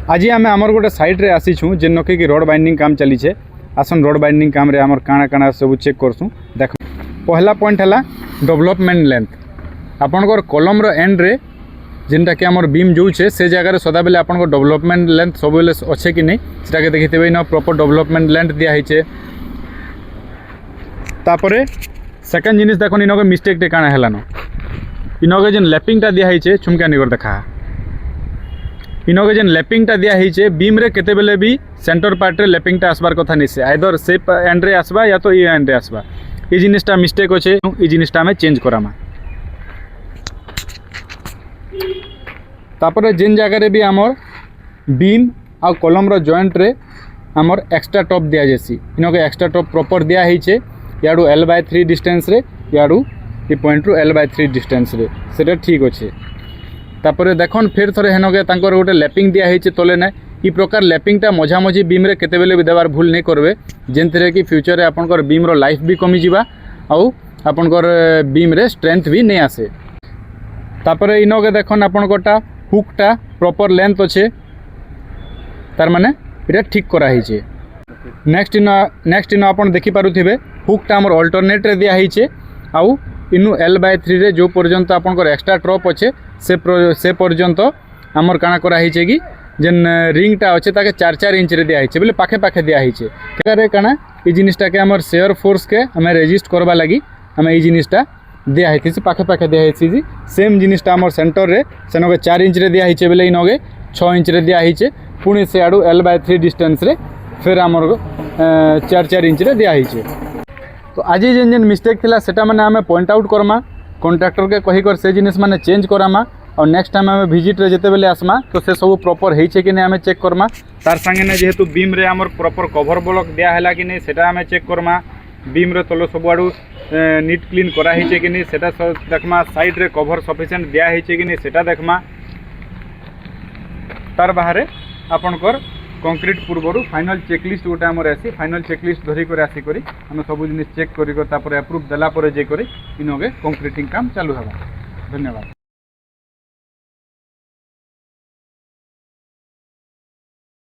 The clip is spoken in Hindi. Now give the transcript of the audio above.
आज आम आमर गोटे साइड्रे आसीछूँ जेन कि रोड बाइंडिंग काम चलीछे। आसन रोड बाइंडिंग काम रे आमर काଣା काଣା सब चेक करसूँ। देख पहला पॉइंट है डेवलपमेंट लेंथ। आपणकर कलम एंड रे जेनटा कि आमर बीम जोचे से जगह सदा बेले आपन डेवलपमेंट लेंथ सब बेले अच्छे कि नहीं सेटा देखिथे इन प्रॉपर डेवलपमेंट लेंथ दिया है। तापरे सेकंड जिनिस देखो इनके मिस्टेक टे काଣା हेलानो इनके जेन लैपिंगटा दिया है छुमका निकर देखा इनके जेन लैपिंगटा दिया है बीम रे केते बेले भी सेंटर पार्ट रे लैपिंगटा आसबार कथा नहीं से आइदर से एंड रे आसबा या तो ये एंड रे आसबा। ये जिनिसटा मिस्टेक अच्छे ये जिनिसटा आम चेंज करामा। तापर जेन जगह भी आमर बीम आ कलम रो जॉइंट रे आमर एक्स्ट्रा टॉप दिया जैसी इनके एक्स्ट्रा टॉप प्रॉपर दिया है याडू L/3 डिस्टेंस रे याडू ये पॉइंट रु L/3 डिस्टेंस रे सेटा ठीक अच्छे। तापर देखन फिर थोड़े हेनके तांकर गोटे लैपिंग दिया है तले ना ई प्रकार लैपिंगटा मझा मझी बीम रे केते बेले भी देवार भूल नहीं करबे जेनथिरे कि फ्यूचर रे आपनकर बीम रो लाइफ भी कमी जिबा आउ आपनकर बीम रे स्ट्रेंथ भी नहीं आसे। तापर इनके देखन आपनकटा हुकटा प्रॉपर लेंथ अच्छे तार माने इटा ठीक करा है। नेक्स्ट इन आपन देखि पारुथिबे हुकटा हमर अल्टरनेट रे दिया है आउ इनु L/3 रे जो पर्यंत आपनकर एक्स्ट्रा ड्रॉप अच्छे से पर्यंत आमर काଣା करा है कि जेन रिंगटा अच्छे ताके 4-4 इंच रे दिया है बोले पाखे पाखे दिया है केरे काଣା ई जिनिसटा के हमर शेयर फोर्स के हमें रेजिस्ट करबा लगी हमें ई जिनिसटा दिया है पाखे पाखे दिया है। सेम जिनिसटा हमर सेंटर रे सेनके 4 इंच रे दिया है बोले इनके 6 इंच रे दिया है पुणी से आडू L/3 डिस्टेंस रे फिर आमर 4-4 इंच रे दिया है। तो आज जेन जेन मिस्टेक थिला सेटा माने आमे पॉइंट आउट करमा कॉन्ट्रैक्टर के कही कर से जिनिस माने चेंज करामा और नेक्स्ट टाइम आमे विजिट रे जेते बेले आसमा तो से सब प्रॉपर हेइछे कि नै आमे चेक करमा। तार संगे ने जेहेतु बीम रे हमर प्रॉपर कवर ब्लॉक दिया हैला कि नै सेटा आमे चेक करमा। बीम रे तलो सब आडू नीट क्लीन करा हेइछे कि नै सेटा देखमा। साइड रे कवर सफिशिएंट दिया हेइछे कि नै सेटा देखमा। तार बाहर आपनकर कंक्रीट पूर्वर फाइनल चेकलिस्ट गोटे आमर आसी फाइनल चेकलिस्ट धरिक आसिक आम सब जिन चेक कर अप्रूव देला जे इनके कंक्रीटिंग काम चालू होगा। धन्यवाद।